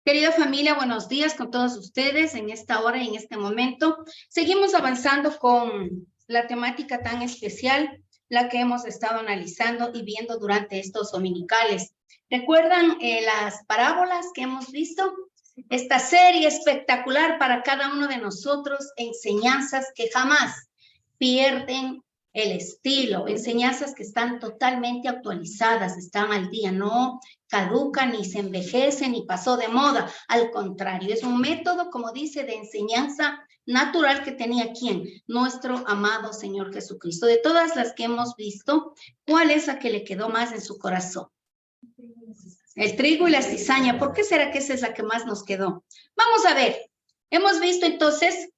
Querida familia, buenos días con todos ustedes en esta hora y en este momento. Seguimos avanzando con la temática tan especial, la que hemos estado analizando y viendo durante estos dominicales. ¿Recuerdan las parábolas que hemos visto? Esta serie espectacular para cada uno de nosotros, enseñanzas que jamás pierden el estilo, enseñanzas que están totalmente actualizadas, están al día, no caducan, ni se envejecen, ni pasó de moda. Al contrario, es un método, como dice, de enseñanza natural que tenía ¿quién? Nuestro amado Señor Jesucristo. De todas las que hemos visto, ¿cuál es la que le quedó más en su corazón? El trigo y la cizaña. ¿Por qué será que esa es la que más nos quedó? Vamos a ver. Hemos visto entonces,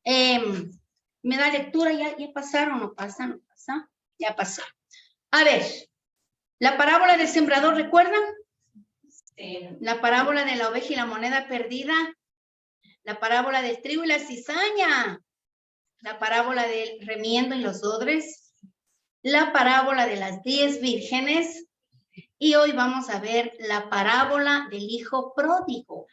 me da lectura, ya pasaron, no pasa, ya pasó. A ver, la parábola del sembrador, ¿recuerdan? La parábola de la oveja y la moneda perdida, la parábola del trigo y la cizaña, la parábola del remiendo en los odres, la parábola de las 10 vírgenes, y hoy vamos a ver la parábola del hijo pródigo.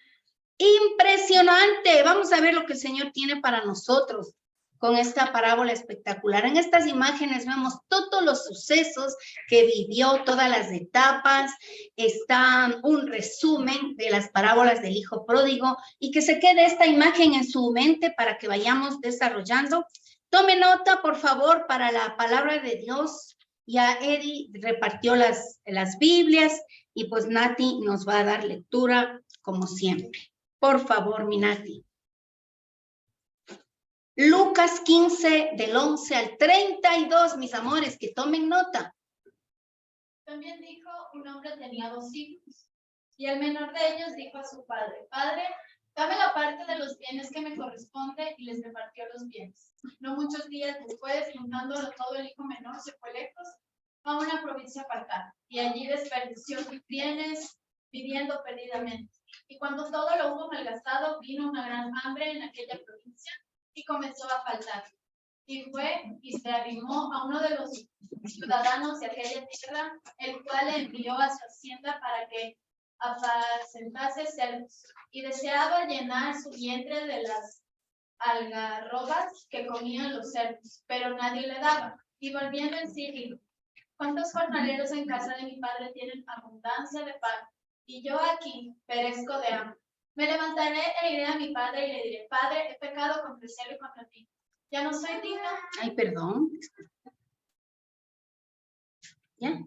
Impresionante. Vamos a ver lo que el Señor tiene para nosotros con esta parábola espectacular. En estas imágenes vemos todos los sucesos que vivió, todas las etapas. Está un resumen de las parábolas del hijo pródigo y que se quede esta imagen en su mente para que vayamos desarrollando. Tome nota, por favor, para la palabra de Dios. Ya Eddie repartió las Biblias y pues Nati nos va a dar lectura como siempre. Por favor, Minati. Lucas 15, del 11 al 32, mis amores, que tomen nota. También dijo, un hombre tenía 2 hijos, y el menor de ellos dijo a su padre, Padre, dame la parte de los bienes que me corresponde, y les repartió los bienes. No muchos días después, juntándolo todo, el hijo menor se fue lejos a una provincia apartada, y allí desperdició sus bienes, viviendo perdidamente. Y cuando todo lo hubo malgastado, vino una gran hambre en aquella provincia y comenzó a faltar. Y fue y se arrimó a uno de los ciudadanos de aquella tierra, el cual le envió a su hacienda para que apacentase cerdos. Y deseaba llenar su vientre de las algarrobas que comían los cerdos, pero nadie le daba. Y volviendo en sí, dijo, ¿cuántos jornaleros en casa de mi padre tienen abundancia de pan? Y yo aquí perezco de hambre. Me levantaré e iré a mi padre y le diré, Padre, he pecado contra el cielo y contra ti. Ya no soy digno. Ay, perdón. ¿Ya?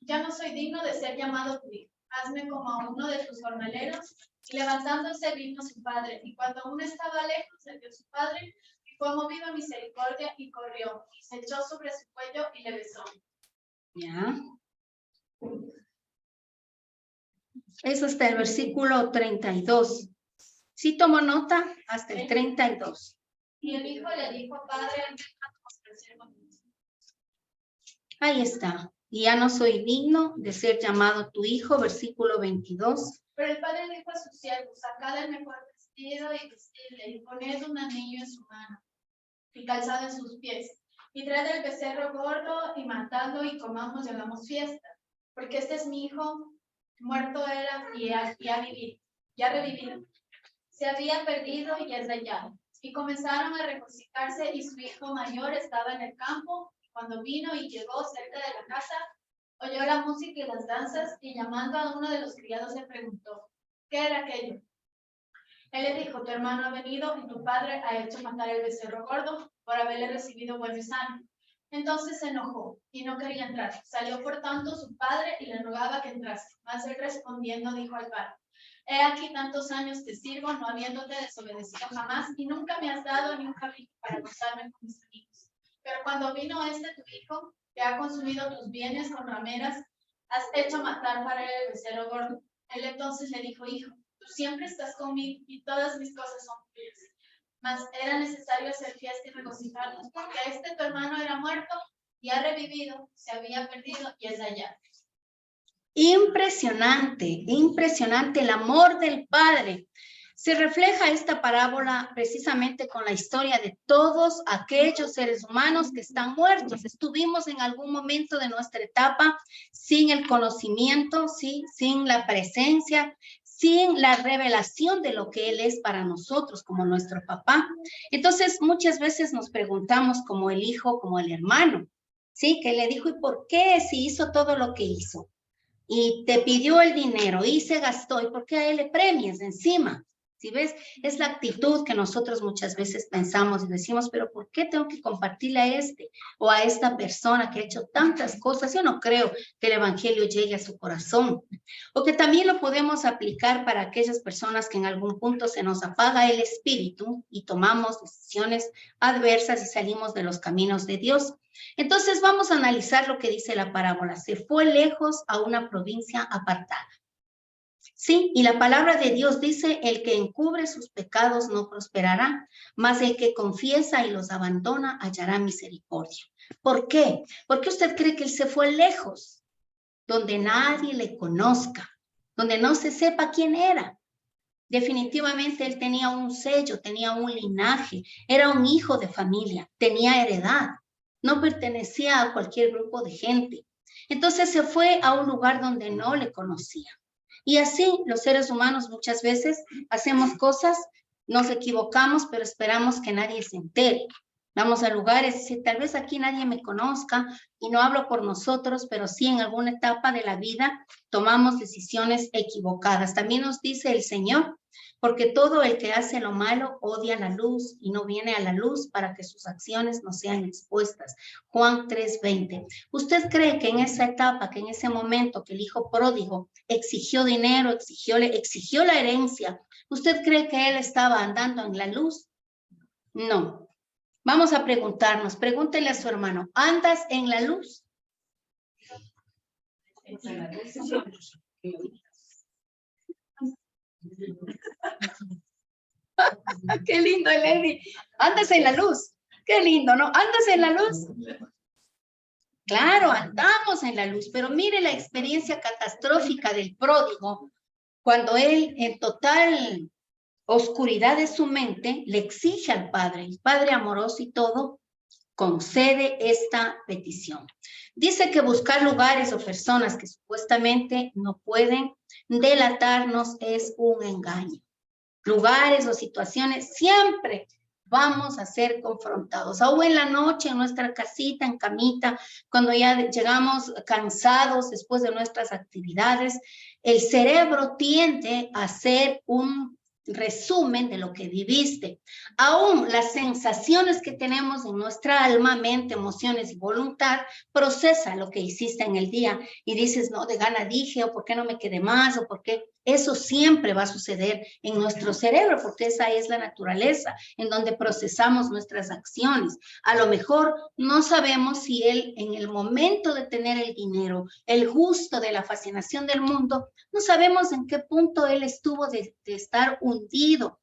Ya no soy digno de ser llamado tu hijo. Hazme como a uno de tus jornaleros. Y levantándose vino su padre. Y cuando aún estaba lejos, se dio su padre y fue movido a misericordia y corrió. Y se echó sobre su cuello y le besó. Ya. Eso hasta el versículo 32. Sí tomo nota hasta el 32. Y el hijo le dijo, Padre, ahí está. Y ya no soy digno de ser llamado tu hijo, versículo 22. Pero el padre dijo a sus siervos, sacad el mejor vestido y vestidle, y poned un anillo en su mano, y calzado en sus pies. Y traed el becerro gordo, y matadlo, y comamos y hagamos fiesta. Porque este es mi hijo, muerto era, y ha vivido, ya revivido. Se había perdido y es hallado. Y comenzaron a regocijarse, y su hijo mayor estaba en el campo. Cuando vino y llegó cerca de la casa, oyó la música y las danzas, y llamando a uno de los criados le preguntó, ¿qué era aquello? Él le dijo, tu hermano ha venido y tu padre ha hecho matar el becerro gordo por haberle recibido bueno y sano. Entonces se enojó y no quería entrar. Salió por tanto su padre y le rogaba que entrase. Mas él respondiendo dijo al padre, he aquí tantos años te sirvo, no habiéndote desobedecido jamás, y nunca me has dado ni un cabrito para gozarme con mis amigos. Pero cuando vino tu hijo, que ha consumido tus bienes con rameras, has hecho matar para él el becerro gordo. Él entonces le dijo, hijo, tú siempre estás conmigo y todas mis cosas son tuyas. Mas era necesario hacer fiesta y regocijarnos, porque tu hermano era muerto y ha revivido, se había perdido y es hallado. Impresionante, impresionante el amor del Padre. Se refleja esta parábola precisamente con la historia de todos aquellos seres humanos que están muertos. Estuvimos en algún momento de nuestra etapa sin el conocimiento, ¿sí? Sin la presencia, sin la revelación de lo que Él es para nosotros como nuestro papá. Entonces, muchas veces nos preguntamos como el hijo, como el hermano, ¿sí? Que le dijo, ¿y por qué si hizo todo lo que hizo? Y te pidió el dinero y se gastó, ¿y por qué a él le premias encima? ¿Sí ves? Es la actitud que nosotros muchas veces pensamos y decimos, pero ¿por qué tengo que compartirle a este o a esta persona que ha hecho tantas cosas? Yo no creo que el evangelio llegue a su corazón. O que también lo podemos aplicar para aquellas personas que en algún punto se nos apaga el espíritu y tomamos decisiones adversas y salimos de los caminos de Dios. Entonces vamos a analizar lo que dice la parábola. Se fue lejos a una provincia apartada. Sí, y la palabra de Dios dice, el que encubre sus pecados no prosperará, mas el que confiesa y los abandona hallará misericordia. ¿Por qué? Porque usted cree que él se fue lejos, donde nadie le conozca, donde no se sepa quién era. Definitivamente él tenía un sello, tenía un linaje, era un hijo de familia, tenía heredad, no pertenecía a cualquier grupo de gente. Entonces se fue a un lugar donde no le conocía. Y así los seres humanos muchas veces hacemos cosas, nos equivocamos, pero esperamos que nadie se entere. Vamos a lugares y tal vez aquí nadie me conozca y no hablo por nosotros, pero sí en alguna etapa de la vida tomamos decisiones equivocadas. También nos dice el Señor, porque todo el que hace lo malo odia la luz y no viene a la luz para que sus acciones no sean expuestas. Juan 3:20. ¿Usted cree que en esa etapa, que en ese momento que el hijo pródigo exigió dinero, exigió la herencia, ¿usted cree que él estaba andando en la luz? No. Vamos a preguntarnos, pregúntele a su hermano, ¿andas en la luz? Qué lindo, Lady. ¿Andas en la luz? Qué lindo, ¿no? ¿Andas en la luz? Claro, andamos en la luz, pero mire la experiencia catastrófica del pródigo, cuando él en total oscuridad de su mente le exige al Padre, el Padre amoroso y todo, concede esta petición. Dice que buscar lugares o personas que supuestamente no pueden delatarnos es un engaño. Lugares o situaciones siempre vamos a ser confrontados. Aún en la noche, en nuestra casita, en camita, cuando ya llegamos cansados después de nuestras actividades, el cerebro tiende a hacer un resumen de lo que viviste. Aún las sensaciones que tenemos en nuestra alma, mente, emociones y voluntad, procesa lo que hiciste en el día y dices, no, de gana dije, o por qué no me quedé más, o por qué. Eso siempre va a suceder en nuestro cerebro, porque esa es la naturaleza en donde procesamos nuestras acciones. A lo mejor no sabemos si él en el momento de tener el dinero, el gusto de la fascinación del mundo, no sabemos en qué punto él estuvo de estar hundido.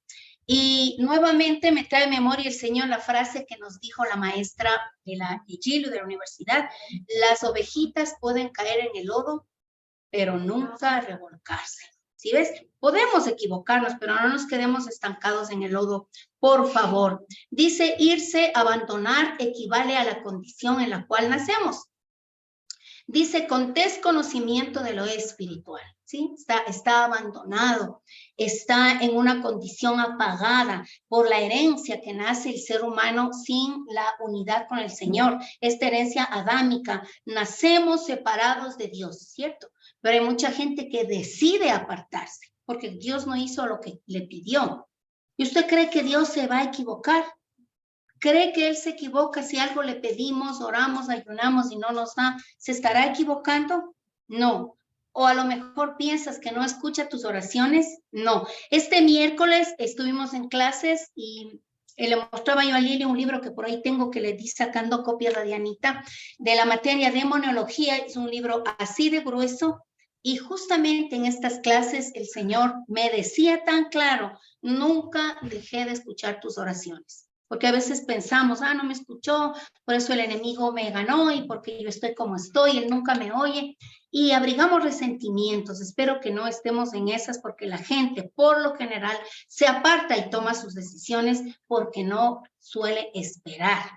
Y nuevamente me trae memoria el Señor la frase que nos dijo la maestra de la Igilio de la universidad: las ovejitas pueden caer en el lodo, pero nunca revolcarse. ¿Sí ves? Podemos equivocarnos, pero no nos quedemos estancados en el lodo, por favor. Dice, irse, abandonar, equivale a la condición en la cual nacemos. Dice, con desconocimiento de lo espiritual, ¿sí? Está abandonado, está en una condición apagada por la herencia que nace el ser humano sin la unidad con el Señor. Esta herencia adámica, nacemos separados de Dios, ¿cierto? Pero hay mucha gente que decide apartarse porque Dios no hizo lo que le pidió. ¿Y usted cree que Dios se va a equivocar? ¿Cree que Él se equivoca si algo le pedimos, oramos, ayunamos y no nos da? ¿Se estará equivocando? No. ¿O a lo mejor piensas que no escucha tus oraciones? No. Este miércoles estuvimos en clases y le mostraba yo a Lili un libro que por ahí tengo, que le di sacando copia a Dianita, de la materia de demonología. Es un libro así de grueso. Y justamente en estas clases el Señor me decía tan claro, nunca dejé de escuchar tus oraciones. Porque a veces pensamos, no me escuchó, por eso el enemigo me ganó y porque yo estoy como estoy, él nunca me oye. Y abrigamos resentimientos. Espero que no estemos en esas, porque la gente por lo general se aparta y toma sus decisiones porque no suele esperar.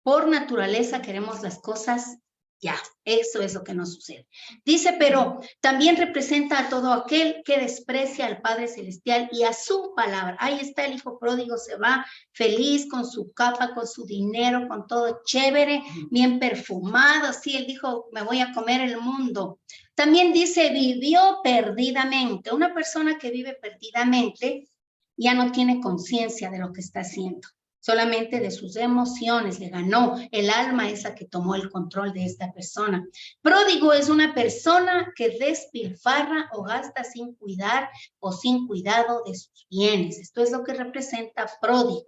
Por naturaleza queremos las cosas Ya, eso es lo que nos sucede. Dice, pero también representa a todo aquel que desprecia al Padre Celestial y a su palabra. Ahí está el hijo pródigo, se va feliz con su capa, con su dinero, con todo chévere, bien perfumado. Sí, él dijo, me voy a comer el mundo. También dice, vivió perdidamente. Una persona que vive perdidamente ya no tiene conciencia de lo que está haciendo. Solamente de sus emociones le ganó. El alma es la que tomó el control de esta persona. Pródigo es una persona que despilfarra o gasta sin cuidar o sin cuidado de sus bienes. Esto es lo que representa pródigo.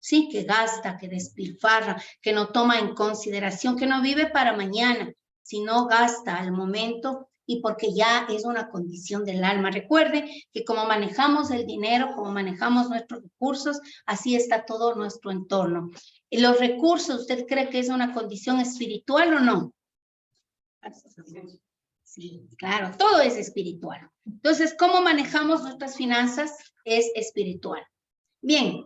Sí, que gasta, que despilfarra, que no toma en consideración, que no vive para mañana, sino gasta al momento y porque ya es una condición del alma. Recuerde que como manejamos el dinero, como manejamos nuestros recursos, así está todo nuestro entorno. ¿Y los recursos, usted cree que es una condición espiritual o no? Sí, claro, todo es espiritual. Entonces, ¿cómo manejamos nuestras finanzas? Es espiritual. Bien,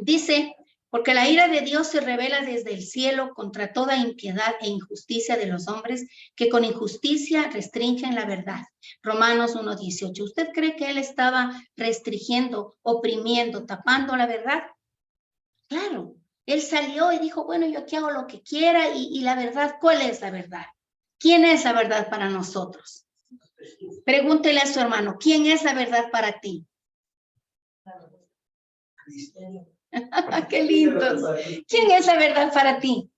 dice, porque la ira de Dios se revela desde el cielo contra toda impiedad e injusticia de los hombres que con injusticia restringen la verdad. Romanos 1:18. ¿Usted cree que él estaba restringiendo, oprimiendo, tapando la verdad? Claro, él salió y dijo, bueno, yo aquí hago lo que quiera y la verdad, ¿cuál es la verdad? ¿Quién es la verdad para nosotros? Pregúntele a su hermano, ¿quién es la verdad para ti? ¡Qué lindos! ¿Quién es la verdad para ti?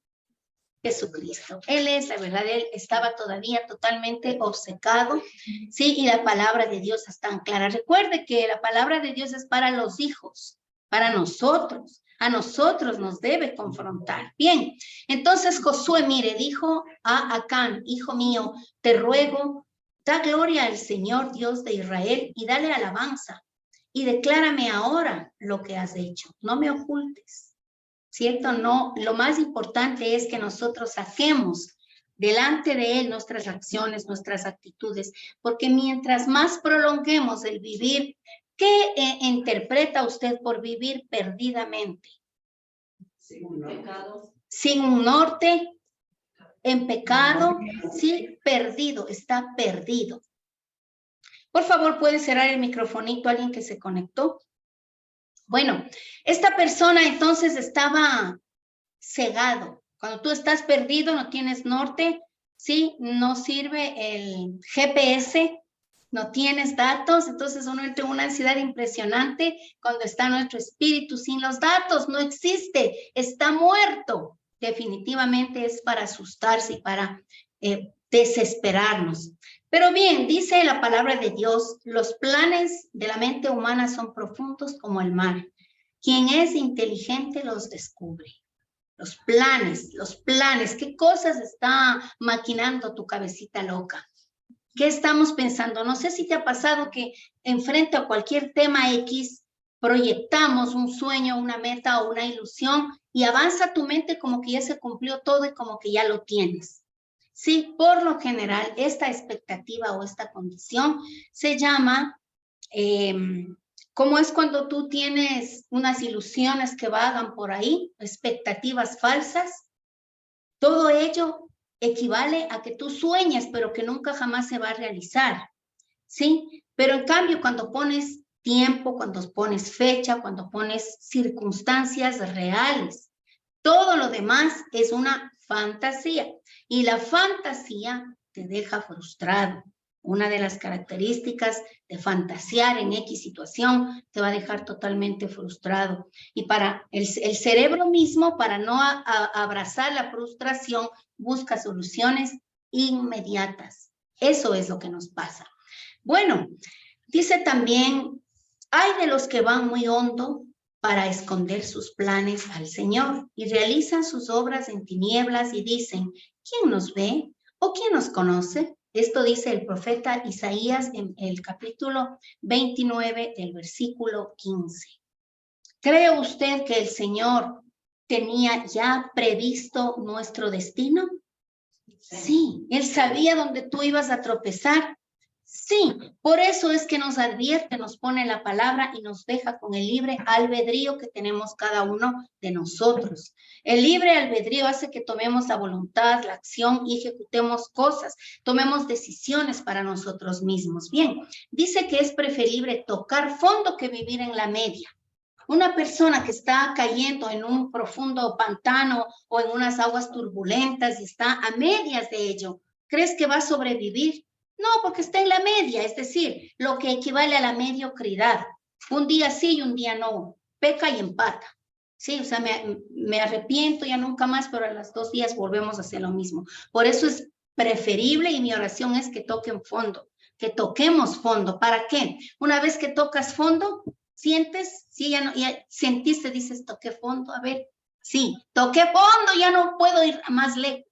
Jesucristo. Él es la verdad. Él estaba todavía totalmente obcecado, ¿sí? Y la palabra de Dios es tan clara. Recuerde que la palabra de Dios es para los hijos, para nosotros. A nosotros nos debe confrontar. Bien, entonces Josué, mire, dijo a Acán, hijo mío, te ruego, da gloria al Señor Dios de Israel y dale alabanza. Y declárame ahora lo que has hecho. No me ocultes, ¿cierto? No, lo más importante es que nosotros saquemos delante de Él nuestras acciones, nuestras actitudes, porque mientras más prolonguemos el vivir, ¿qué interpreta usted por vivir perdidamente? Sin un pecado. Sin un norte, en pecado, sí, perdido, está perdido. Por favor, ¿puede cerrar el microfonito alguien que se conectó? Bueno, esta persona entonces estaba cegado. Cuando tú estás perdido, no tienes norte, ¿sí? No sirve el GPS, no tienes datos, entonces uno entra en una ansiedad impresionante cuando está nuestro espíritu sin los datos, no existe, está muerto. Definitivamente es para asustarse y para desesperarnos. Pero bien, dice la palabra de Dios, los planes de la mente humana son profundos como el mar. Quien es inteligente los descubre. Los planes, ¿qué cosas está maquinando tu cabecita loca? ¿Qué estamos pensando? No sé si te ha pasado que enfrente a cualquier tema X proyectamos un sueño, una meta o una ilusión y avanza tu mente como que ya se cumplió todo y como que ya lo tienes. Sí, por lo general, esta expectativa o esta condición se llama, ¿cómo es cuando tú tienes unas ilusiones que vagan por ahí, expectativas falsas? Todo ello equivale a que tú sueñas, pero que nunca jamás se va a realizar, ¿sí? Pero en cambio, cuando pones tiempo, cuando pones fecha, cuando pones circunstancias reales, todo lo demás es una fantasía y la fantasía te deja frustrado. Una de las características de fantasear en X situación te va a dejar totalmente frustrado. Y para el cerebro mismo, para no abrazar la frustración, busca soluciones inmediatas. Eso es lo que nos pasa. Bueno, dice también, hay de los que van muy hondo para esconder sus planes al Señor y realizan sus obras en tinieblas y dicen, ¿quién nos ve o quién nos conoce? Esto dice el profeta Isaías en el capítulo 29 del versículo 15. ¿Cree usted que el Señor tenía ya previsto nuestro destino? Sí, Él sabía dónde tú ibas a tropezar. Sí, por eso es que nos advierte, nos pone la palabra y nos deja con el libre albedrío que tenemos cada uno de nosotros. El libre albedrío hace que tomemos la voluntad, la acción y ejecutemos cosas, tomemos decisiones para nosotros mismos. Bien, dice que es preferible tocar fondo que vivir en la media. Una persona que está cayendo en un profundo pantano o en unas aguas turbulentas y está a medias de ello, ¿crees que va a sobrevivir? No, porque está en la media, es decir, lo que equivale a la mediocridad. Un día sí y un día no. Peca y empata. Sí, o sea, me arrepiento ya nunca más, pero a los 2 días volvemos a hacer lo mismo. Por eso es preferible y mi oración es que toquen fondo, que toquemos fondo. ¿Para qué? Una vez que tocas fondo, sientes, sí, ya sentiste, dices, toqué fondo, a ver, sí, toqué fondo, ya no puedo ir más lejos.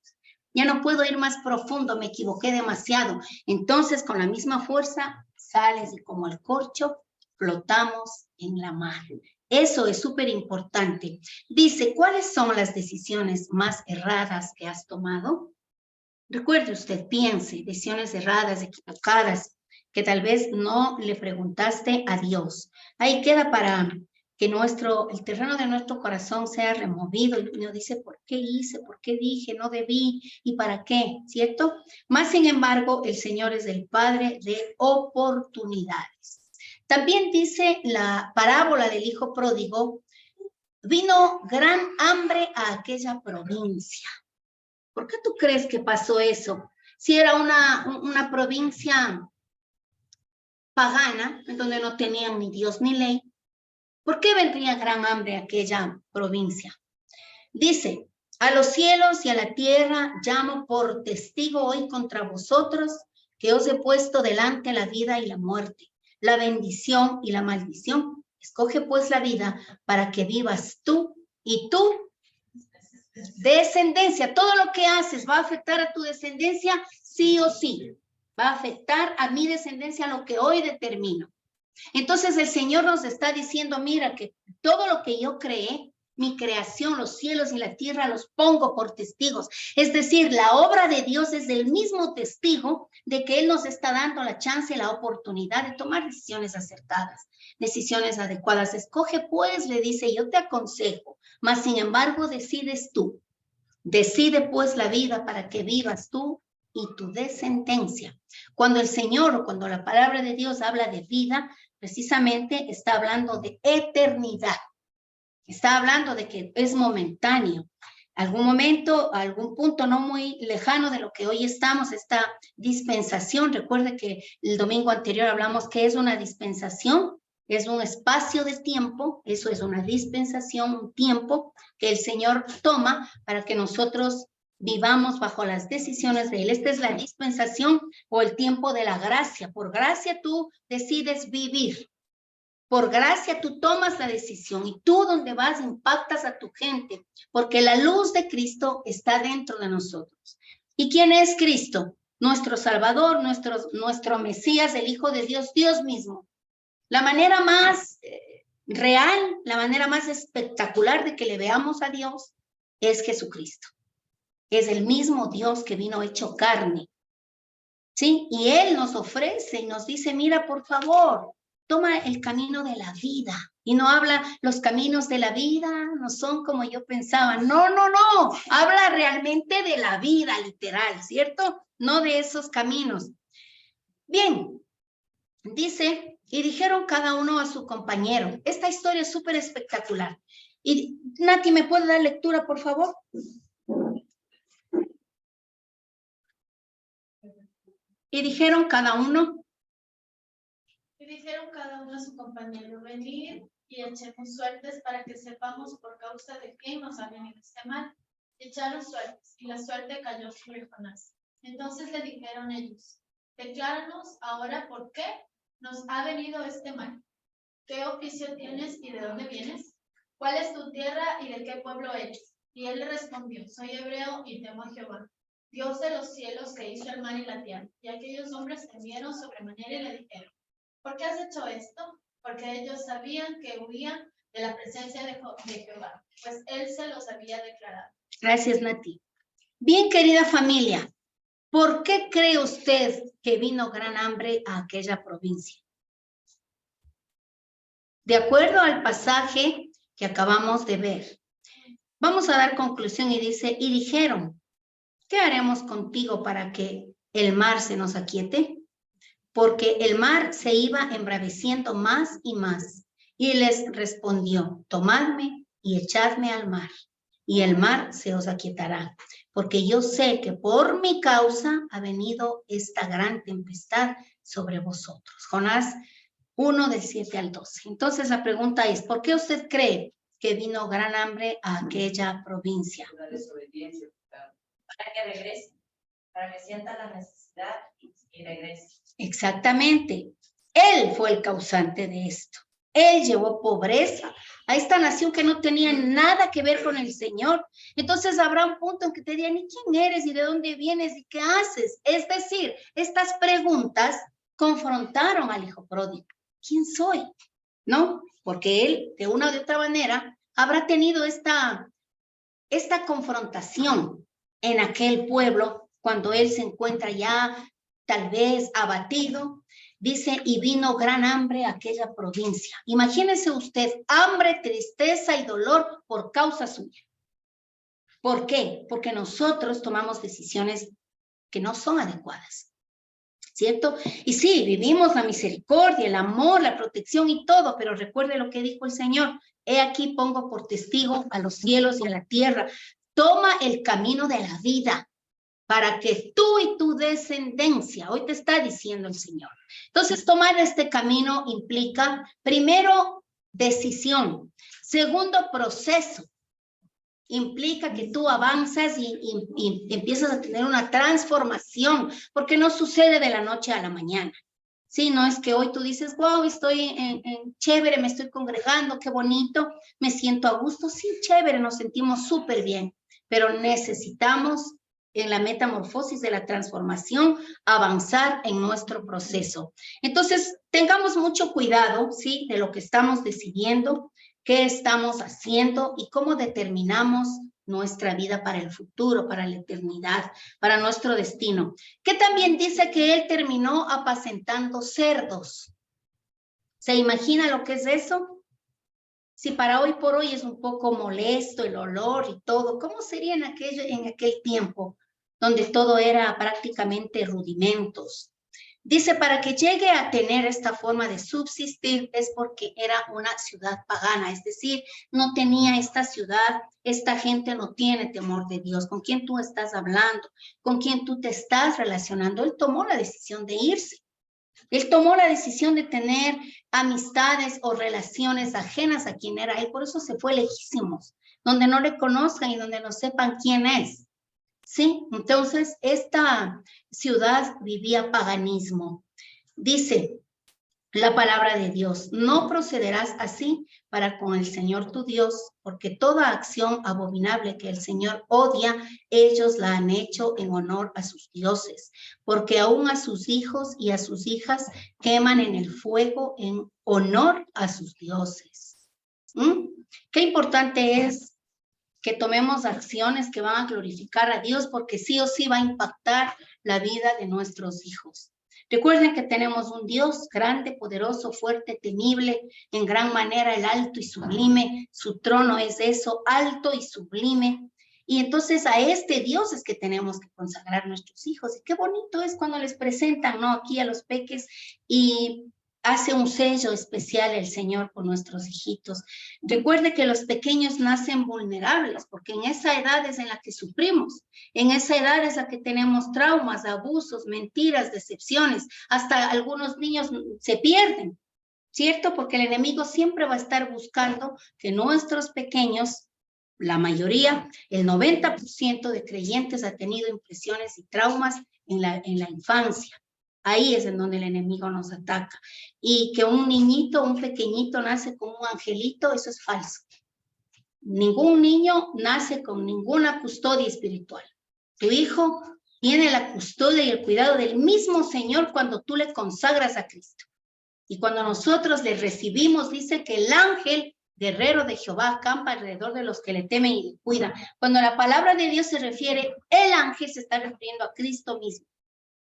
Ya no puedo ir más profundo, me equivoqué demasiado. Entonces, con la misma fuerza, sales y como el corcho, flotamos en la mar. Eso es súper importante. Dice, ¿cuáles son las decisiones más erradas que has tomado? Recuerde usted, piense, decisiones erradas, equivocadas, que tal vez no le preguntaste a Dios. Ahí queda para que el terreno de nuestro corazón sea removido. Y uno dice, ¿por qué hice? ¿Por qué dije? No debí. ¿Y para qué? ¿Cierto? Más sin embargo, el Señor es el Padre de oportunidades. También dice la parábola del hijo pródigo, vino gran hambre a aquella provincia. ¿Por qué tú crees que pasó eso? Si era una provincia pagana, en donde no tenían ni Dios ni ley, ¿por qué vendría gran hambre a aquella provincia? Dice, a los cielos y a la tierra llamo por testigo hoy contra vosotros, que os he puesto delante la vida y la muerte, la bendición y la maldición. Escoge pues la vida para que vivas tú y tú descendencia. Todo lo que haces va a afectar a tu descendencia sí o sí. Va a afectar a mi descendencia lo que hoy determino. Entonces el Señor nos está diciendo, mira que todo lo que yo creé, mi creación, los cielos y la tierra los pongo por testigos. Es decir, la obra de Dios es el mismo testigo de que Él nos está dando la chance y la oportunidad de tomar decisiones acertadas, decisiones adecuadas. Escoge pues, le dice, yo te aconsejo, mas sin embargo decides tú. Decide pues la vida para que vivas tú y tu descendencia. Cuando el Señor o cuando la palabra de Dios habla de vida, precisamente está hablando de eternidad. Está hablando de que es momentáneo. Algún momento, algún punto no muy lejano de lo que hoy estamos, esta dispensación. Recuerde que el domingo anterior hablamos que es una dispensación, es un espacio de tiempo, eso es una dispensación, un tiempo que el Señor toma para que nosotros vivamos bajo las decisiones de Él. Esta es la dispensación o el tiempo de la gracia. Por gracia tú decides vivir. Por gracia tú tomas la decisión y tú donde vas impactas a tu gente, porque la luz de Cristo está dentro de nosotros. ¿Y quién es Cristo? Nuestro Salvador, nuestro Mesías, el Hijo de Dios, Dios mismo. La manera más real, la manera más espectacular de que le veamos a Dios es Jesucristo. Es el mismo Dios que vino hecho carne. ¿Sí? Y Él nos ofrece y nos dice, mira, por favor, toma el camino de la vida. Y no habla, los caminos de la vida no son como yo pensaba. No, no, no. Habla realmente de la vida literal, ¿cierto? No de esos caminos. Bien, dice, y dijeron cada uno a su compañero. Esta historia es súper espectacular. Y Nati, ¿me puede dar lectura, por favor? Y dijeron cada uno. Y dijeron cada uno a su compañero, venid y echemos suertes para que sepamos por causa de quién nos ha venido este mal. Echaron suertes, y la suerte cayó sobre Jonás. Entonces le dijeron ellos, decláranos ahora por qué nos ha venido este mal. ¿Qué oficio tienes y de dónde vienes? ¿Cuál es tu tierra y de qué pueblo eres? Y él le respondió, soy hebreo y temo a Jehová, Dios de los cielos que hizo el mar y la tierra. Y aquellos hombres temieron sobremanera y le dijeron, ¿por qué has hecho esto? Porque ellos sabían que huían de la presencia de Jehová, pues él se los había declarado. Gracias, Nati. Bien, querida familia, ¿Por qué cree usted que vino gran hambre a aquella provincia? De acuerdo al pasaje que acabamos de ver, vamos a dar conclusión y dice, y dijeron, ¿qué haremos contigo para que el mar se nos aquiete? Porque el mar se iba embraveciendo más y más. Y les respondió, tomadme y echadme al mar, y el mar se os aquietará, porque yo sé que por mi causa ha venido esta gran tempestad sobre vosotros. Jonás 1, del 7 al 12. Entonces la pregunta es, ¿por qué usted cree que vino gran hambre a aquella provincia? Una desobediencia. Para que regrese, para que sienta la necesidad y regrese. Exactamente. Él fue el causante de esto. Él llevó pobreza a esta nación que no tenía nada que ver con el Señor. Entonces habrá un punto en que te digan, ¿y quién eres? ¿Y de dónde vienes? ¿Y qué haces? Es decir, estas preguntas confrontaron al hijo pródigo. ¿Quién soy? ¿No? Porque él, de una u otra manera, habrá tenido esta confrontación en aquel pueblo cuando él se encuentra ya tal vez abatido. Dice, y vino gran hambre a aquella provincia. Imagínese usted, hambre, tristeza y dolor por causa suya. ¿Por qué? Porque nosotros tomamos decisiones que no son adecuadas, ¿cierto? Y sí, vivimos la misericordia, el amor, la protección y todo, pero recuerde lo que dijo el Señor. He aquí pongo por testigo a los cielos y a la tierra. Toma el camino de la vida para que tú y tu descendencia, hoy te está diciendo el Señor. Entonces, tomar este camino implica, primero, decisión. Segundo, proceso. Implica que tú avanzas y empiezas a tener una transformación, porque no sucede de la noche a la mañana. Sí, no es que hoy tú dices, wow, estoy en chévere, me estoy congregando, qué bonito, me siento a gusto. Sí, chévere, nos sentimos súper bien, pero necesitamos en la metamorfosis de la transformación avanzar en nuestro proceso. Entonces, tengamos mucho cuidado, ¿sí?, de lo que estamos decidiendo, qué estamos haciendo y cómo determinamos nuestra vida para el futuro, para la eternidad, para nuestro destino. Que también dice que él terminó apacentando cerdos. ¿Se imagina lo que es eso? Si para hoy por hoy es un poco molesto el olor y todo, ¿cómo sería en aquel tiempo donde todo era prácticamente rudimentos? Dice, para que llegue a tener esta forma de subsistir es porque era una ciudad pagana, es decir, no tenía esta ciudad, esta gente no tiene temor de Dios. ¿Con quién tú estás hablando? ¿Con quién tú te estás relacionando? Él tomó la decisión de irse. Él tomó la decisión de tener amistades o relaciones ajenas a quien era él, por eso se fue lejísimos, donde no le conozcan y donde no sepan quién es. Sí, entonces esta ciudad vivía paganismo. Dice la palabra de Dios, no procederás así para con el Señor tu Dios, porque toda acción abominable que el Señor odia, ellos la han hecho en honor a sus dioses, porque aún a sus hijos y a sus hijas queman en el fuego en honor a sus dioses. Qué importante es que tomemos acciones que van a glorificar a Dios, porque sí o sí va a impactar la vida de nuestros hijos. Recuerden que tenemos un Dios grande, poderoso, fuerte, temible, en gran manera el alto y sublime. Su trono es eso, alto y sublime. Y entonces a este Dios es que tenemos que consagrar nuestros hijos. Y qué bonito es cuando les presentan, ¿no?, aquí a los peques y hace un sello especial el Señor con nuestros hijitos. Recuerde que los pequeños nacen vulnerables, porque en esa edad es en la que sufrimos. En esa edad es la que tenemos traumas, abusos, mentiras, decepciones. Hasta algunos niños se pierden, ¿cierto? Porque el enemigo siempre va a estar buscando que nuestros pequeños, la mayoría, el 90% de creyentes ha tenido impresiones y traumas en la infancia. Ahí es en donde el enemigo nos ataca. Y que un niñito, un pequeñito nace con un angelito, eso es falso. Ningún niño nace con ninguna custodia espiritual. Tu hijo tiene la custodia y el cuidado del mismo Señor cuando tú le consagras a Cristo. Y cuando nosotros le recibimos, dice que el ángel guerrero de Jehová acampa alrededor de los que le temen y le cuidan. Cuando la palabra de Dios se refiere, el ángel se está refiriendo a Cristo mismo.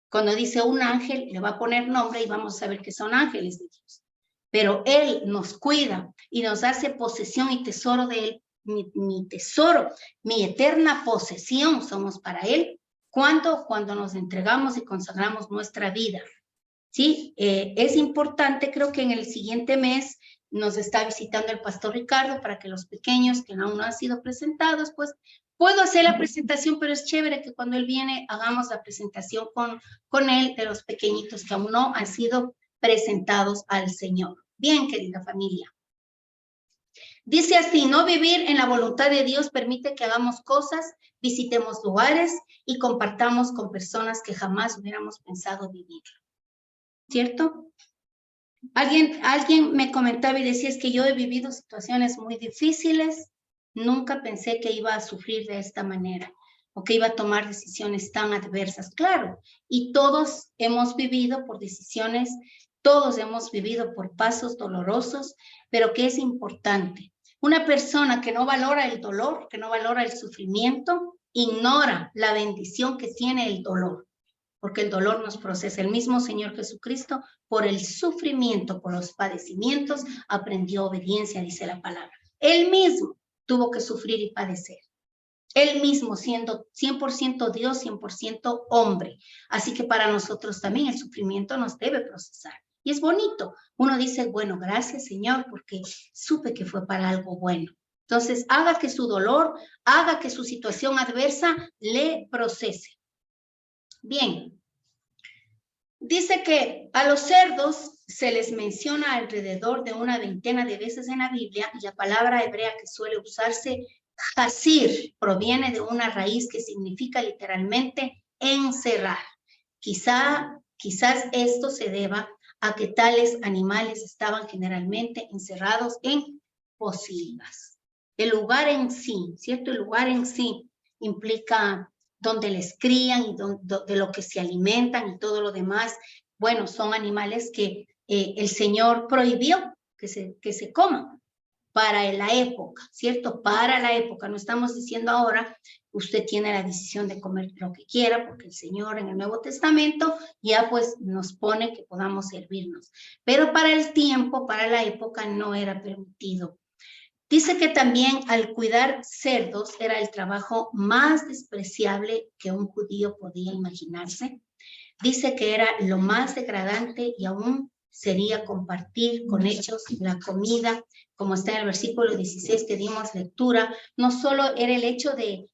Cuando dice un ángel, le va a poner nombre y vamos a saber que son ángeles de Dios. Pero Él nos cuida y nos hace posesión y tesoro de Él. Mi tesoro, mi eterna posesión somos para Él. Cuando nos entregamos y consagramos nuestra vida. ¿Sí? Es importante, creo que en el siguiente mes nos está visitando el pastor Ricardo para que los pequeños que aún no han sido presentados, pues puedo hacer la presentación, pero es chévere que cuando él viene hagamos la presentación con él de los pequeñitos que aún no han sido presentados al Señor. Bien, querida familia. Dice así, no vivir en la voluntad de Dios permite que hagamos cosas, visitemos lugares y compartamos con personas que jamás hubiéramos pensado vivir. ¿Cierto? Alguien me comentaba y decía, es que yo he vivido situaciones muy difíciles, nunca pensé que iba a sufrir de esta manera o que iba a tomar decisiones tan adversas. Claro, y todos hemos vivido por decisiones, todos hemos vivido por pasos dolorosos, pero que es importante. Una persona que no valora el dolor, que no valora el sufrimiento, ignora la bendición que tiene el dolor, porque el dolor nos procesa. El mismo Señor Jesucristo, por el sufrimiento, por los padecimientos, aprendió obediencia, dice la palabra. Él mismo tuvo que sufrir y padecer. Él mismo siendo 100% Dios, 100% hombre. Así que para nosotros también el sufrimiento nos debe procesar. Y es bonito. Uno dice, bueno, gracias Señor, porque supe que fue para algo bueno. Entonces, haga que su dolor, haga que su situación adversa le procese. Bien. Dice que a los cerdos se les menciona alrededor de una veintena de veces en la Biblia, y la palabra hebrea que suele usarse, hasir, proviene de una raíz que significa literalmente encerrar. Quizás esto se deba a que tales animales estaban generalmente encerrados en pocilgas. El lugar en sí, ¿cierto? El lugar en sí implica donde les crían y de lo que se alimentan y todo lo demás. Bueno, son animales que el Señor prohibió que se coman para la época, ¿cierto? Para la época. No estamos diciendo ahora, usted tiene la decisión de comer lo que quiera, porque el Señor en el Nuevo Testamento ya pues nos pone que podamos servirnos. Pero para el tiempo, para la época, no era permitido. Dice que también al cuidar cerdos era el trabajo más despreciable que un judío podía imaginarse. Dice que era lo más degradante y aún sería compartir con ellos la comida, como está en el versículo 16 que dimos lectura. No solo era el hecho de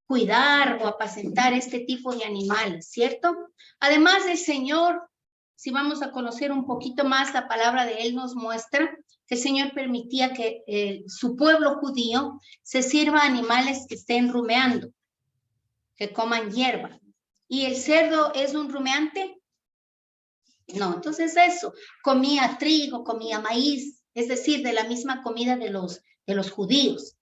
cuidar o apacentar este tipo de animales, ¿cierto? Además el Señor, si vamos a conocer un poquito más la palabra de Él, nos muestra que el Señor permitía que su pueblo judío se sirva animales que estén rumeando, que coman hierba. ¿Y el cerdo es un rumeante? No, entonces eso, comía trigo, comía maíz, es decir, de la misma comida de los judíos.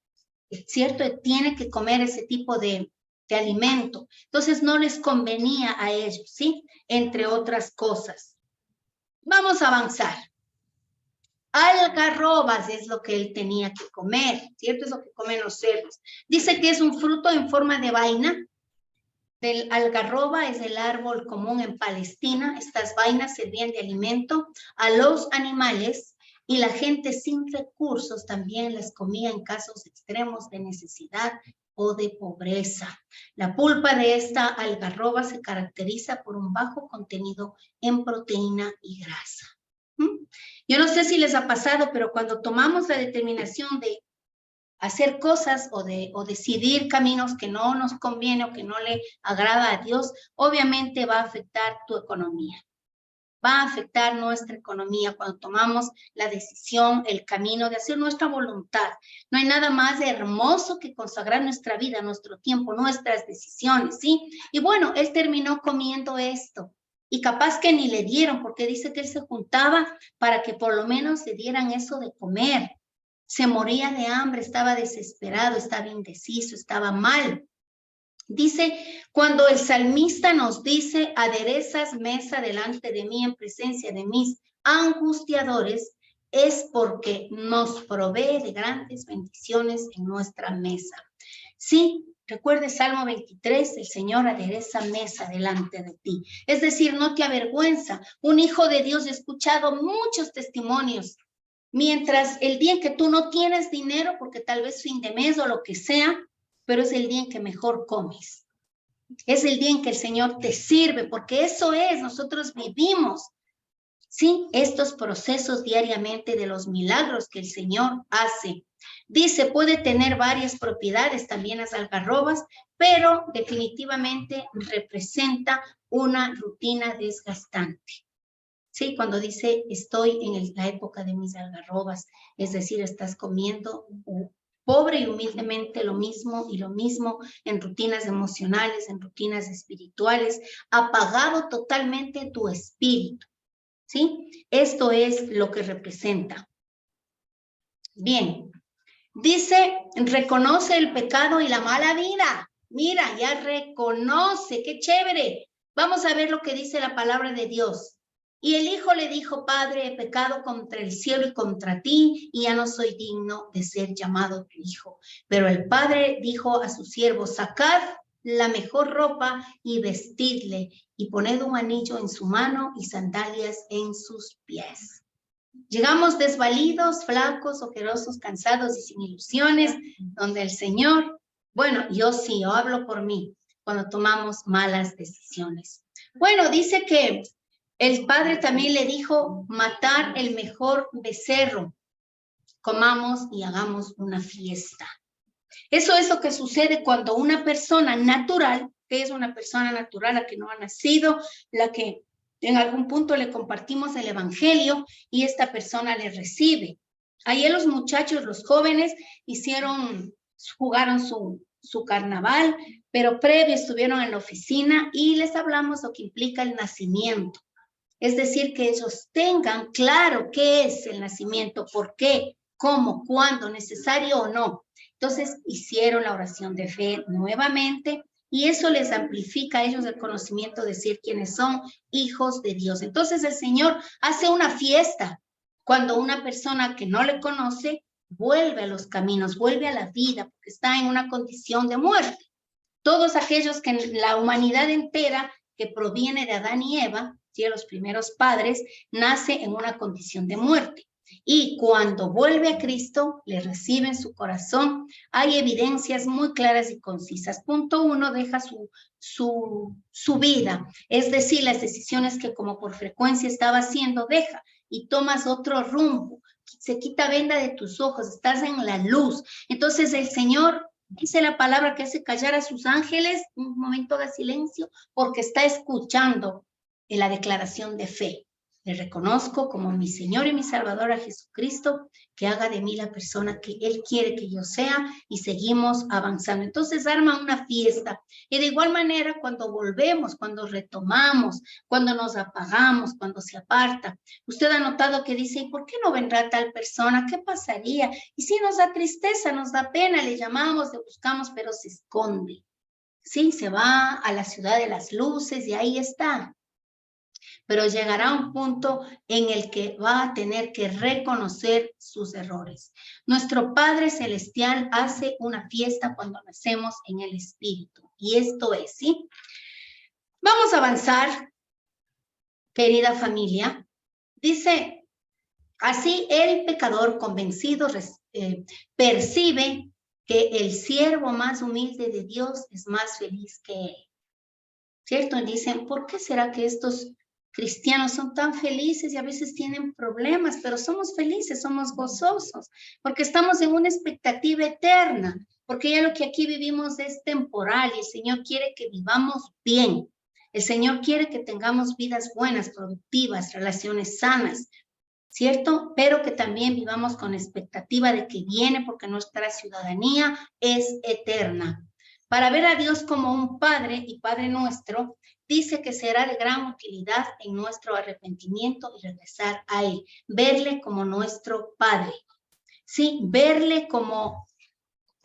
Es cierto, tiene que comer ese tipo de alimento. Entonces no les convenía a ellos, ¿sí? Entre otras cosas. Vamos a avanzar. Algarrobas es lo que él tenía que comer, ¿cierto? Es lo que comen los cerdos. Dice que es un fruto en forma de vaina. El algarroba es el árbol común en Palestina. Estas vainas servían de alimento a los animales y la gente sin recursos también las comía en casos extremos de necesidad o de pobreza. La pulpa de esta algarroba se caracteriza por un bajo contenido en proteína y grasa. Yo no sé si les ha pasado, pero cuando tomamos la determinación de hacer cosas o decidir caminos que no nos conviene o que no le agrada a Dios, obviamente va a afectar tu economía. Va a afectar nuestra economía cuando tomamos la decisión, el camino de hacer nuestra voluntad. No hay nada más hermoso que consagrar nuestra vida, nuestro tiempo, nuestras decisiones, ¿sí? Y bueno, él terminó comiendo esto. Y capaz que ni le dieron, porque dice que él se juntaba para que por lo menos le dieran eso de comer. Se moría de hambre, estaba desesperado, estaba indeciso, estaba mal. Dice, cuando el salmista nos dice, aderezas mesa delante de mí en presencia de mis angustiadores, es porque nos provee de grandes bendiciones en nuestra mesa. Sí, recuerde Salmo 23, el Señor adereza mesa delante de ti. Es decir, no te avergüenza. Un hijo de Dios, he escuchado muchos testimonios. Mientras el día en que tú no tienes dinero, porque tal vez fin de mes o lo que sea, pero es el día en que mejor comes. Es el día en que el Señor te sirve, porque eso es, nosotros vivimos, ¿sí? Estos procesos diariamente de los milagros que el Señor hace. Dice, puede tener varias propiedades también las algarrobas, pero definitivamente representa una rutina desgastante. Sí, cuando dice, estoy en la época de mis algarrobas, es decir, estás comiendo pobre y humildemente lo mismo y lo mismo en rutinas emocionales, en rutinas espirituales, apagado totalmente tu espíritu. ¿Sí? Esto es lo que representa. Bien, dice, reconoce el pecado y la mala vida. Mira, ya reconoce, qué chévere. Vamos a ver lo que dice la palabra de Dios. Y el hijo le dijo, Padre, he pecado contra el cielo y contra ti, y ya no soy digno de ser llamado tu hijo. Pero el padre dijo a sus siervos, sacad la mejor ropa y vestidle, y poned un anillo en su mano y sandalias en sus pies. Llegamos desvalidos, flacos, ojerosos, cansados y sin ilusiones, donde el Señor, bueno, yo hablo por mí, cuando tomamos malas decisiones. Bueno, dice que el padre también le dijo, matar el mejor becerro, comamos y hagamos una fiesta. Eso es lo que sucede cuando una persona natural, que es una persona natural, la que no ha nacido, la que en algún punto le compartimos el evangelio y esta persona le recibe. Ayer los muchachos, los jóvenes, jugaron su carnaval, pero previo estuvieron en la oficina y les hablamos lo que implica el nacimiento. Es decir, que ellos tengan claro qué es el nacimiento, por qué, cómo, cuándo, necesario o no. Entonces hicieron la oración de fe nuevamente y eso les amplifica a ellos el conocimiento de decir quiénes son hijos de Dios. Entonces el Señor hace una fiesta cuando una persona que no le conoce vuelve a los caminos, vuelve a la vida, porque está en una condición de muerte. Todos aquellos que la humanidad entera que proviene de Adán y Eva, ¿sí? Los primeros padres, nace en una condición de muerte. Y cuando vuelve a Cristo, le recibe en su corazón, hay evidencias muy claras y concisas. Punto 1, deja su vida, es decir, las decisiones que como por frecuencia estaba haciendo, deja y tomas otro rumbo. Se quita venda de tus ojos, estás en la luz. Entonces el Señor dice la palabra que hace callar a sus ángeles, un momento de silencio, porque está escuchando en la declaración de fe. Le reconozco como mi Señor y mi Salvador a Jesucristo, que haga de mí la persona que Él quiere que yo sea y seguimos avanzando. Entonces arma una fiesta. Y de igual manera cuando volvemos, cuando retomamos, cuando nos apagamos, cuando se aparta. Usted ha notado que dice, ¿y por qué no vendrá tal persona? ¿Qué pasaría? Y si nos da tristeza, nos da pena, le llamamos, le buscamos, pero se esconde. Sí, se va a la ciudad de las luces y ahí está. Pero llegará un punto en el que va a tener que reconocer sus errores. Nuestro Padre Celestial hace una fiesta cuando nacemos en el Espíritu. Y esto es, ¿sí? Vamos a avanzar, querida familia. Dice, así el pecador convencido percibe que el siervo más humilde de Dios es más feliz que él. ¿Cierto? Y dicen, ¿por qué será que estos cristianos son tan felices y a veces tienen problemas, pero somos felices, somos gozosos, porque estamos en una expectativa eterna, porque ya lo que aquí vivimos es temporal y el Señor quiere que vivamos bien. El Señor quiere que tengamos vidas buenas, productivas, relaciones sanas, ¿cierto? Pero que también vivamos con expectativa de que viene porque nuestra ciudadanía es eterna. Para ver a Dios como un Padre y Padre nuestro, dice que será de gran utilidad en nuestro arrepentimiento y regresar a Él. Verle como nuestro Padre. Sí, verle como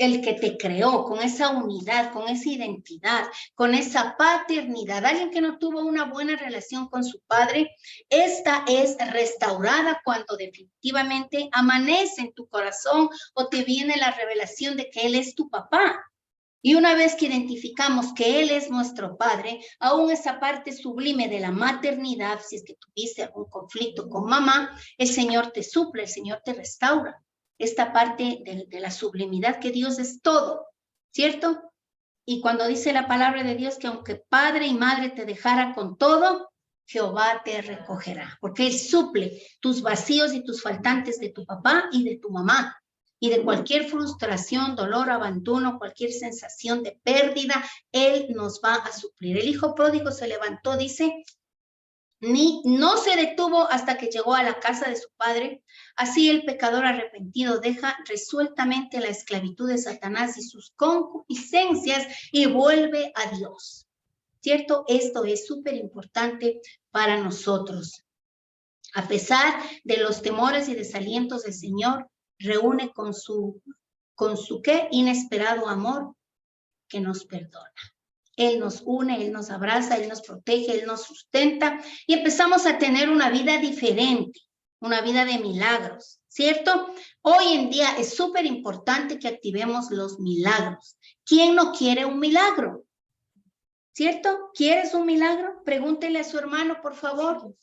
el que te creó, con esa unidad, con esa identidad, con esa paternidad. Alguien que no tuvo una buena relación con su padre, esta es restaurada cuando definitivamente amanece en tu corazón o te viene la revelación de que Él es tu papá. Y una vez que identificamos que Él es nuestro Padre, aún esa parte sublime de la maternidad, si es que tuviste algún conflicto con mamá, el Señor te suple, el Señor te restaura. Esta parte de la sublimidad, que Dios es todo, ¿cierto? Y cuando dice la palabra de Dios que aunque padre y madre te dejara con todo, Jehová te recogerá, porque Él suple tus vacíos y tus faltantes de tu papá y de tu mamá. Y de cualquier frustración, dolor, abandono, cualquier sensación de pérdida, Él nos va a suplir. El hijo pródigo se levantó, dice, no se detuvo hasta que llegó a la casa de su padre. Así el pecador arrepentido deja resueltamente la esclavitud de Satanás y sus concupiscencias y vuelve a Dios. ¿Cierto? Esto es súper importante para nosotros. A pesar de los temores y desalientos del Señor, reúne con su ¿qué? Inesperado amor que nos perdona. Él nos une, Él nos abraza, Él nos protege, Él nos sustenta y empezamos a tener una vida diferente, una vida de milagros, ¿cierto? Hoy en día es súper importante que activemos los milagros. ¿Quién no quiere un milagro? ¿Cierto? ¿Quieres un milagro? Pregúntele a su hermano, por favor.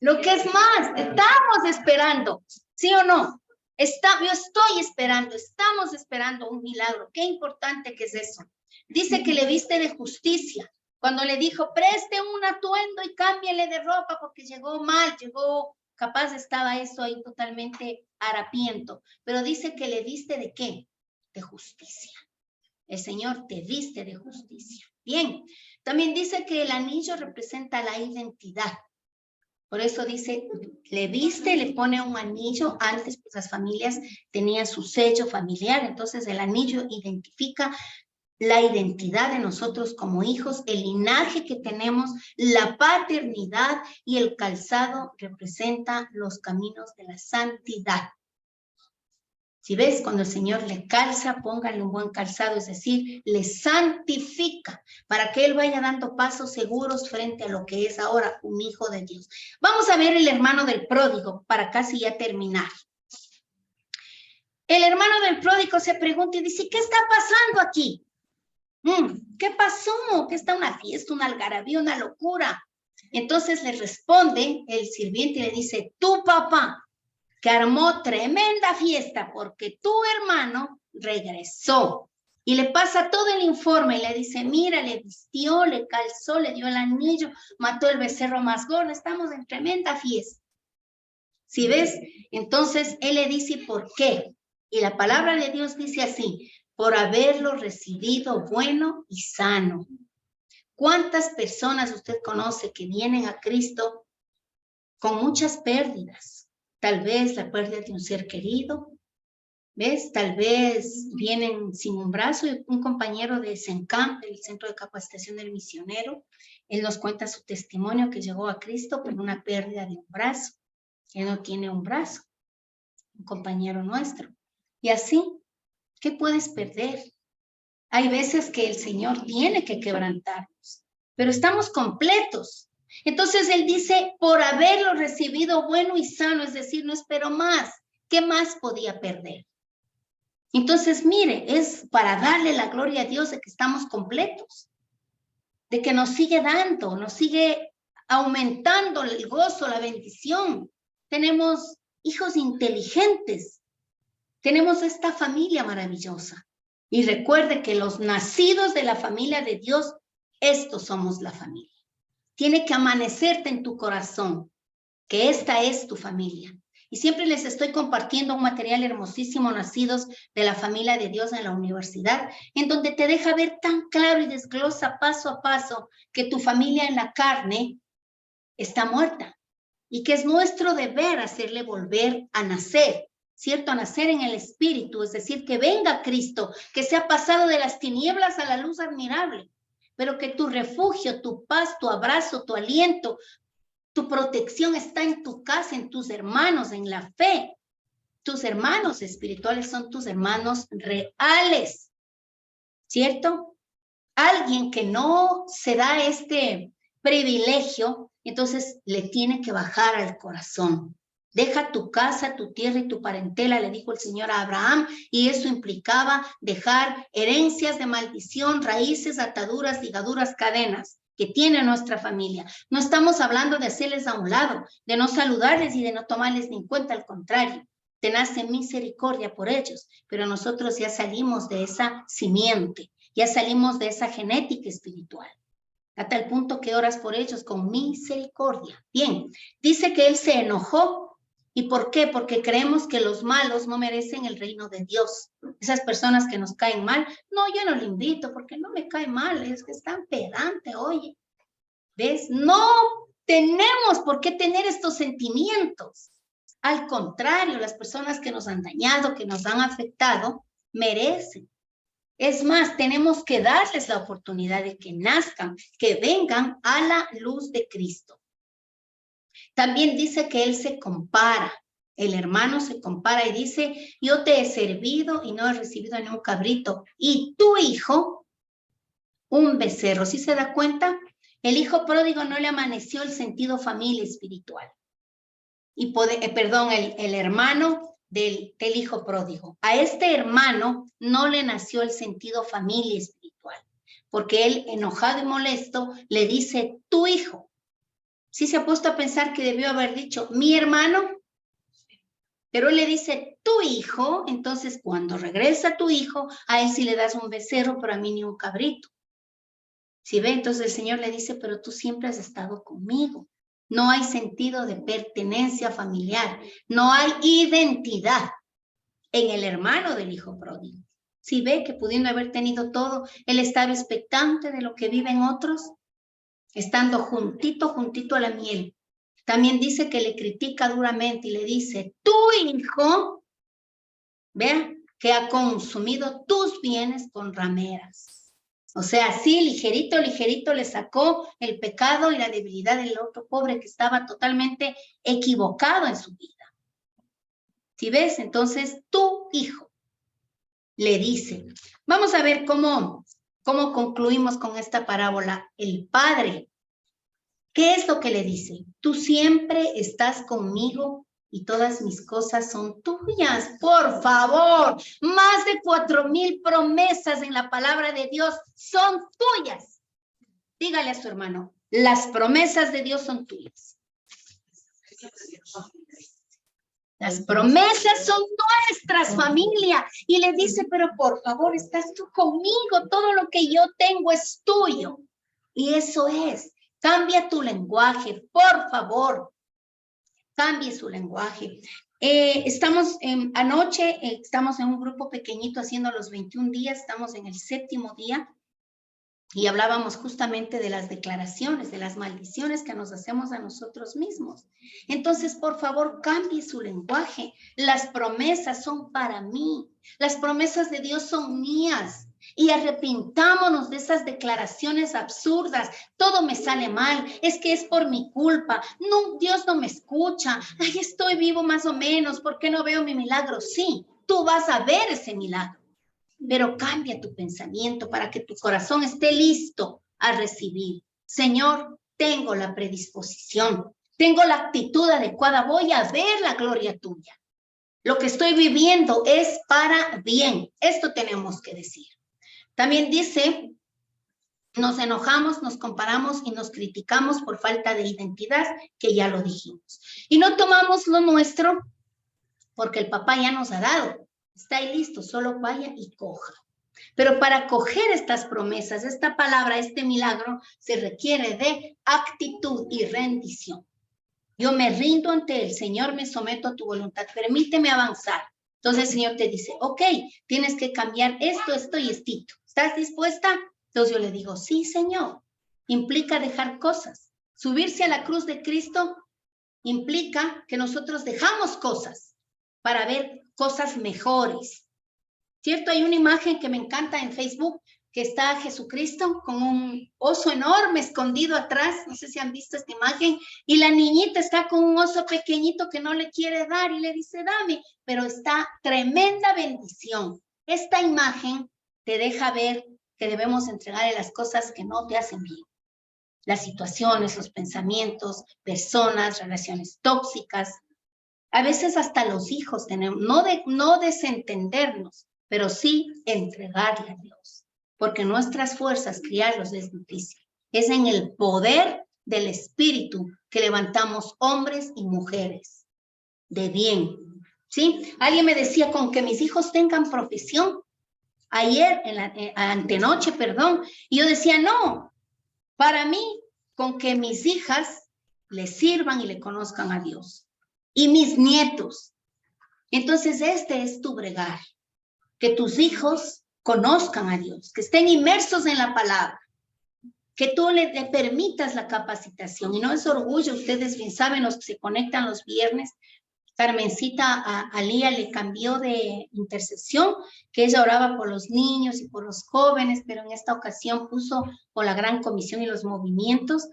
Lo que es más, estamos esperando, ¿sí o no? Yo estoy esperando, estamos esperando un milagro. Qué importante que es eso. Dice que le viste de justicia. Cuando le dijo, preste un atuendo y cámbiale de ropa porque llegó mal, capaz estaba eso ahí totalmente harapiento. Pero dice que le viste de ¿qué? De justicia. El Señor te viste de justicia. Bien, también dice que el anillo representa la identidad. Por eso dice, le viste, le pone un anillo. Antes pues las familias tenían su sello familiar, entonces el anillo identifica la identidad de nosotros como hijos, el linaje que tenemos, la paternidad, y el calzado representa los caminos de la santidad. Si ves, cuando el Señor le calza, póngale un buen calzado, es decir, le santifica para que Él vaya dando pasos seguros frente a lo que es ahora un hijo de Dios. Vamos a ver el hermano del pródigo para casi ya terminar. El hermano del pródigo se pregunta y dice, ¿qué está pasando aquí? ¿Qué pasó? ¿Qué está una fiesta, una algarabía, una locura? Entonces le responde el sirviente y le dice, tu papá, que armó tremenda fiesta porque tu hermano regresó. Y le pasa todo el informe y le dice, mira, le vistió, le calzó, le dio el anillo, mató el becerro más gordo, estamos en tremenda fiesta. ¿Sí ves? Entonces él le dice, ¿por qué? Y la palabra de Dios dice así, por haberlo recibido bueno y sano. ¿Cuántas personas usted conoce que vienen a Cristo con muchas pérdidas? Tal vez la pérdida de un ser querido, ¿ves? Tal vez vienen sin un brazo. Y un compañero de CENCAM, del Centro de Capacitación del Misionero, él nos cuenta su testimonio que llegó a Cristo por una pérdida de un brazo. Él no tiene un brazo, un compañero nuestro. Y así, ¿qué puedes perder? Hay veces que el Señor tiene que quebrantarnos, pero estamos completos. Entonces él dice, por haberlo recibido bueno y sano, es decir, no espero más. ¿Qué más podía perder? Entonces, mire, es para darle la gloria a Dios de que estamos completos, de que nos sigue dando, nos sigue aumentando el gozo, la bendición. Tenemos hijos inteligentes, tenemos esta familia maravillosa. Y recuerde que los nacidos de la familia de Dios, estos somos la familia. Tiene que amanecerte en tu corazón que esta es tu familia. Y siempre les estoy compartiendo un material hermosísimo, Nacidos de la Familia de Dios en la universidad, en donde te deja ver tan claro y desglosa paso a paso que tu familia en la carne está muerta y que es nuestro deber hacerle volver a nacer, ¿cierto? A nacer en el Espíritu, es decir, que venga Cristo, que se ha pasado de las tinieblas a la luz admirable, pero que tu refugio, tu paz, tu abrazo, tu aliento, Tu protección está en tu casa, en tus hermanos, en la fe. Tus hermanos espirituales son tus hermanos reales, ¿cierto? Alguien que no se da este privilegio, entonces le tiene que bajar al corazón. Deja tu casa, tu tierra y tu parentela, le dijo el Señor a Abraham, y eso implicaba dejar herencias de maldición, raíces, ataduras, ligaduras, cadenas que tiene nuestra familia. No estamos hablando de hacerles a un lado, de no saludarles y de no tomarles ni en cuenta, al contrario. Te nace misericordia por ellos, pero nosotros ya salimos de esa simiente, ya salimos de esa genética espiritual, a tal punto que oras por ellos con misericordia. Bien, dice que él se enojó. ¿Y por qué? Porque creemos que los malos no merecen el reino de Dios. Esas personas que nos caen mal, no, yo no le invito porque no me cae mal, es que es tan pedante, oye. ¿Ves? No tenemos por qué tener estos sentimientos. Al contrario, las personas que nos han dañado, que nos han afectado, merecen. Es más, tenemos que darles la oportunidad de que nazcan, que vengan a la luz de Cristo. También dice que él se compara, el hermano se compara y dice, yo te he servido y no he recibido ni un cabrito, y tu hijo, un becerro. ¿Sí se da cuenta? El hijo pródigo no le amaneció el sentido familia espiritual. Y el hermano del hijo pródigo. A este hermano no le nació el sentido familia espiritual, porque él, enojado y molesto, le dice, tu hijo. Sí se ha puesto a pensar que debió haber dicho, mi hermano, pero él le dice, tu hijo. Entonces, cuando regresa tu hijo, a él sí le das un becerro, pero a mí ni un cabrito. ¿Sí ve? Entonces el Señor le dice, pero tú siempre has estado conmigo. No hay sentido de pertenencia familiar. No hay identidad en el hermano del hijo pródigo. ¿Sí ve que pudiendo haber tenido todo, él estaba expectante de lo que viven otros? Estando juntito a la miel. También dice que le critica duramente y le dice, tu hijo, vean, que ha consumido tus bienes con rameras. O sea, sí, ligerito le sacó el pecado y la debilidad del otro pobre que estaba totalmente equivocado en su vida. ¿Sí ves? Entonces, tu hijo le dice. Vamos a ver cómo concluimos con esta parábola. El padre, ¿qué es lo que le dice? Tú siempre estás conmigo y todas mis cosas son tuyas. Por favor, más de 4,000 promesas en la palabra de Dios son tuyas. Dígale a su hermano, las promesas de Dios son tuyas. Las promesas son nuestras, familia. Y le dice, pero por favor, estás tú conmigo. Todo lo que yo tengo es tuyo. Y eso es. Cambia tu lenguaje, por favor. Cambie su lenguaje. Anoche estamos en un grupo pequeñito haciendo los 21 días. Estamos en el 7º día. Y hablábamos justamente de las declaraciones, de las maldiciones que nos hacemos a nosotros mismos. Entonces, por favor, cambie su lenguaje. Las promesas son para mí. Las promesas de Dios son mías. Y arrepintámonos de esas declaraciones absurdas. Todo me sale mal. Es que es por mi culpa. No, Dios no me escucha. Ay, estoy vivo más o menos. ¿Por qué no veo mi milagro? Sí, tú vas a ver ese milagro. Pero cambia tu pensamiento para que tu corazón esté listo a recibir. Señor, tengo la predisposición, tengo la actitud adecuada, voy a ver la gloria tuya. Lo que estoy viviendo es para bien. Esto tenemos que decir. También dice, nos enojamos, nos comparamos y nos criticamos por falta de identidad, que ya lo dijimos. Y no tomamos lo nuestro porque el papá ya nos ha dado. Está ahí listo, solo vaya y coja. Pero para coger estas promesas, esta palabra, este milagro, se requiere de actitud y rendición. Yo me rindo ante el Señor, me someto a tu voluntad, permíteme avanzar. Entonces el Señor te dice, ok, tienes que cambiar esto y estito. ¿Estás dispuesta? Entonces yo le digo, sí, Señor. Implica dejar cosas. Subirse a la cruz de Cristo implica que nosotros dejamos cosas para ver cosas mejores. ¿Cierto? Hay una imagen que me encanta en Facebook que está Jesucristo con un oso enorme escondido atrás, no sé si han visto esta imagen, y la niñita está con un oso pequeñito que no le quiere dar y le dice, dame, pero está tremenda bendición. Esta imagen te deja ver que debemos entregarle las cosas que no te hacen bien. Las situaciones, los pensamientos, personas, relaciones tóxicas. A veces hasta los hijos tenemos, no desentendernos, pero sí entregarle a Dios. Porque nuestras fuerzas, criarlos es difícil. Es en el poder del Espíritu que levantamos hombres y mujeres de bien. ¿Sí? Alguien me decía, con que mis hijos tengan profesión, antenoche, perdón, y yo decía, no, para mí, con que mis hijas le sirvan y le conozcan a Dios. Y mis nietos. Entonces, este es tu bregar. Que tus hijos conozcan a Dios, que estén inmersos en la palabra, que tú le permitas la capacitación. Y no es orgullo, ustedes bien saben, los que se conectan los viernes, Carmencita a Lía le cambió de intercesión, que ella oraba por los niños y por los jóvenes, pero en esta ocasión puso por la gran comisión y los movimientos,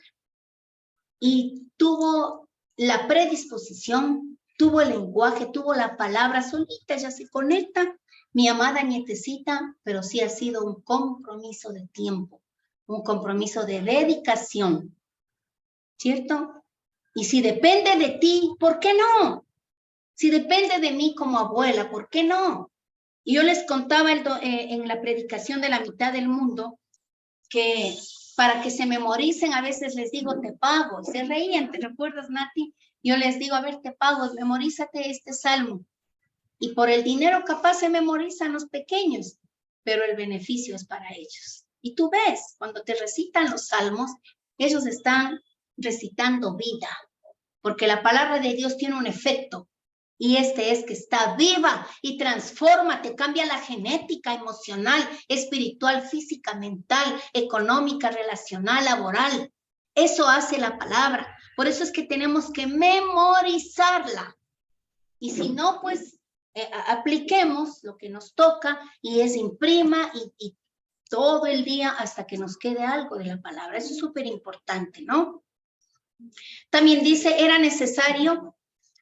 y tuvo la predisposición, tuvo el lenguaje, tuvo la palabra, solita ya se conecta, mi amada nietecita, pero sí ha sido un compromiso de tiempo, un compromiso de dedicación, ¿cierto? Y si depende de ti, ¿por qué no? Si depende de mí como abuela, ¿por qué no? Y yo les contaba en la predicación de la mitad del mundo que para que se memoricen, a veces les digo, te pago. Se reían, ¿te recuerdas, Nati? Yo les digo, a ver, te pago, memorízate este salmo. Y por el dinero capaz se memorizan los pequeños, pero el beneficio es para ellos. Y tú ves, cuando te recitan los salmos, ellos están recitando vida, porque la palabra de Dios tiene un efecto. Y este es que está viva y transforma, te cambia la genética emocional, espiritual, física, mental, económica, relacional, laboral. Eso hace la palabra. Por eso es que tenemos que memorizarla. Y si no, pues apliquemos lo que nos toca y es imprima y todo el día hasta que nos quede algo de la palabra. Eso es súper importante, ¿no? También dice,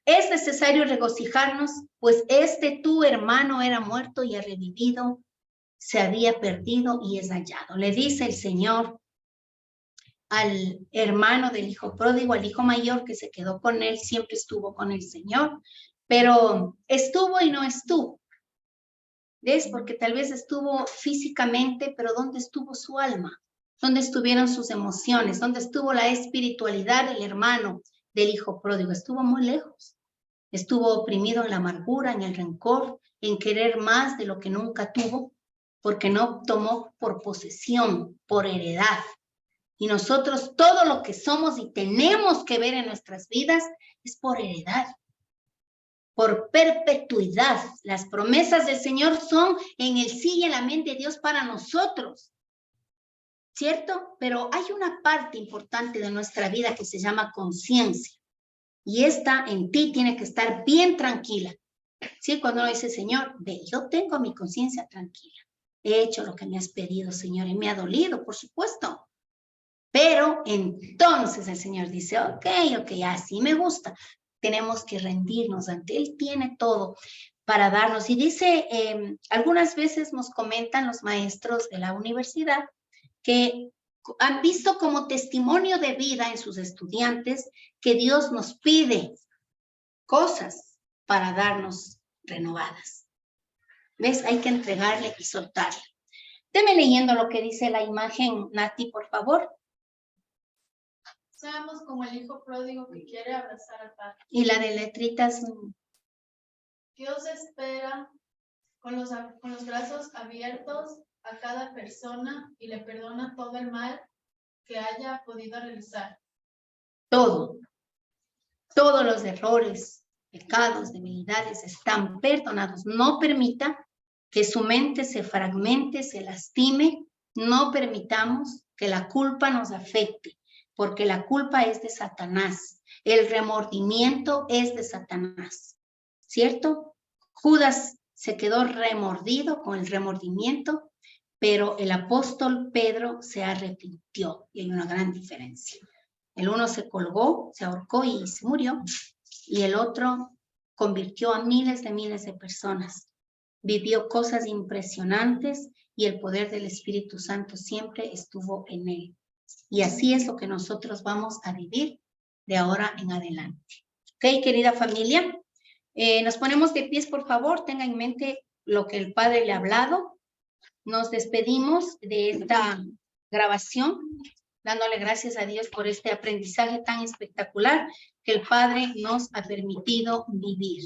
es necesario regocijarnos, pues tu hermano era muerto y ha revivido, se había perdido y es hallado. Le dice el Señor al hermano del hijo pródigo, al hijo mayor que se quedó con él, siempre estuvo con el Señor, pero estuvo y no estuvo. ¿Ves? Porque tal vez estuvo físicamente, pero ¿dónde estuvo su alma? ¿Dónde estuvieron sus emociones? ¿Dónde estuvo la espiritualidad del hermano del hijo pródigo? Estuvo muy lejos. Estuvo oprimido en la amargura, en el rencor, en querer más de lo que nunca tuvo, porque no tomó por posesión, por heredad. Y nosotros todo lo que somos y tenemos que ver en nuestras vidas es por heredad, por perpetuidad. Las promesas del Señor son en el sí y en la mente de Dios para nosotros, ¿cierto? Pero hay una parte importante de nuestra vida que se llama conciencia. Y esta en ti tiene que estar bien tranquila. ¿Sí? Cuando uno dice, Señor, ve, yo tengo mi conciencia tranquila. He hecho lo que me has pedido, Señor, y me ha dolido, por supuesto. Pero entonces el Señor dice, ok, así me gusta. Tenemos que rendirnos ante Él. Tiene todo para darnos. Y dice, algunas veces nos comentan los maestros de la universidad que han visto como testimonio de vida en sus estudiantes que Dios nos pide cosas para darnos renovadas. ¿Ves? Hay que entregarle y soltarle. Deme leyendo lo que dice la imagen, Nati, por favor. Seamos como el hijo pródigo que quiere abrazar al padre. Y la de letritas. Dios espera con los brazos abiertos a cada persona y le perdona todo el mal que haya podido realizar. Todos los errores, pecados, debilidades están perdonados. No permita que su mente se fragmente, se lastime. No permitamos que la culpa nos afecte, porque la culpa es de Satanás. El remordimiento es de Satanás, ¿cierto? Judas se quedó remordido con el remordimiento, pero el apóstol Pedro se arrepintió y hay una gran diferencia. El uno se colgó, se ahorcó y se murió, y el otro convirtió a miles de personas. Vivió cosas impresionantes y el poder del Espíritu Santo siempre estuvo en él. Y así es lo que nosotros vamos a vivir de ahora en adelante. Ok, querida familia, nos ponemos de pies, por favor, tenga en mente lo que el Padre le ha hablado. Nos despedimos de esta grabación, dándole gracias a Dios por este aprendizaje tan espectacular que el Padre nos ha permitido vivir.